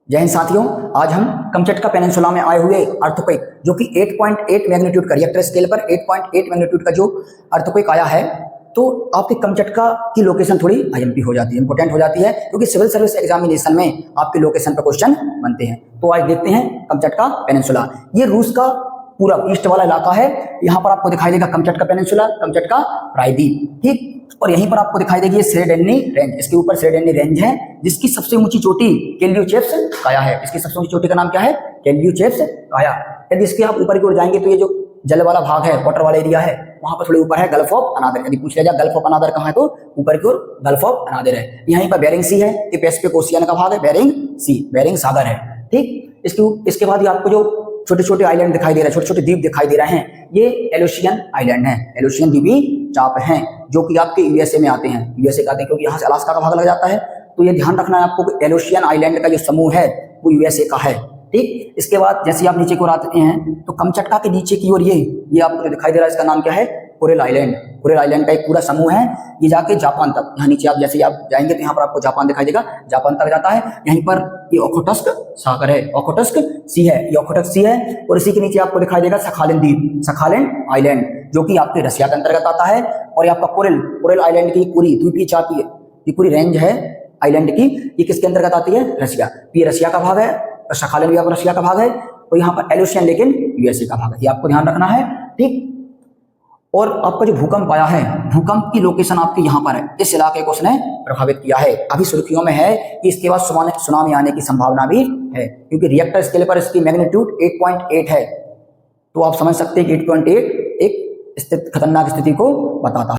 जय हिंद साथियों, आज हम कमचटका पेनिनसुला में आए हुए अर्थक्वेक जो कि 8.8 मैग्नीट्यूड का रिएक्टर स्केल पर 8.8 मैग्नीट्यूड का जो अर्थक्वेक आया है, तो आपके कमचटका की लोकेशन थोड़ी आईएमपी हो जाती है, इंपॉर्टेंट हो जाती है, क्योंकि सिविल सर्विस एग्जामिनेशन में आपके लोकेशन पर क्वेश्चन बनते हैं। तो आज देखते हैं कमचटका पेनिनसुला। ये रूस का पूरा ईस्ट वाला इलाका है। यहाँ पर आपको दिखाई देगा कमचटका पेनिनसुला, कमचटका प्रायद्वीप, ठीक। और यहीं पर आपको दिखाई देगी ये सेरेडेन्नी रेंज, इसके ऊपर सेरेडेन्नी रेंज है, जिसकी सबसे ऊंची चोटी केल्यूचेप्स काया है। इसकी सबसे ऊंची चोटी का नाम क्या है? केल्यूचेप्स काया। यदि इसके आप ऊपर की ओर जाएंगे तो ये जो जल वाला भाग है, वाटर वाला एरिया है, वहां पर थोड़े ऊपर है गल्फ ऑफ अनादर। यदि पूछ लिया जाए गल्फ ऑफ अनादर कहाँ है, तो ऊपर की ओर गल्फ ऑफ अनादर है। यहीं पर बेरिंग सी है, ये पैसिफिक ओशियन का भाग है, बेरिंग सी, बेरिंग सागर है, ठीक। इसके बाद ये आपको जो छोटे छोटे आइलैंड दिखाई दे रहे हैं, छोटे छोटे द्वीप दिखाई दे रहे हैं, ये एलोशियन आइलैंड है, एलोशियन द्वीपी चाप हैं, जो कि आपके यूएसए में आते हैं। यूएसए का आते हैं क्योंकि यहाँ से अलास्का का भाग लग जाता है। तो ये ध्यान रखना है आपको कि एलोशियन आइलैंड का जो समूह है वो यूएसए का है, ठीक। इसके बाद जैसे आप नीचे की ओर आते हैं तो कमचटका के नीचे की ओर ये आपको जो दिखाई दे रहा है, इसका नाम क्या है? Coral island. कोरल आइलैंड का एक पूरा समूह है, ये जाके जापान तक, यहाँ नीचे आप जैसे आप जाएंगे तो यहाँ पर आपको जापान दिखाई देगा, जापान तक जाता है। यहीं पर ये ओखोटस्क सागर है, ओखोटस्क सी है, ये ओखोटस्क सी है। और इसी के नीचे आपको दिखाई देगा सखालिन द्वीप, सखालिन आइलैंड, जो कि आपके रशिया के अंतर्गत आता है। और ये आपका कोरल आइलैंड की पूरी द्वीपीय चाप की ये पूरी रेंज है आइलैंड की, ये किसके अंतर्गत आती है? रशिया। ये रशिया का भाग है, और सखालिन भी आपका रशिया का भाग है। और यहाँ पर एलोशियन लेकिन यूएसए का भाग है, ये आपको ध्यान रखना है, ठीक। और आपका जो भूकंप आया है, भूकंप की लोकेशन आपके यहाँ पर है, इस इलाके को उसने प्रभावित किया है। अभी सुर्खियों में है कि इसके बाद सुनामी आने की संभावना भी है, क्योंकि रिएक्टर स्केल पर इसकी मैग्नीट्यूड 8.8 है। तो आप समझ सकते हैं कि 8.8 एक खतरनाक स्थिति को बताता है।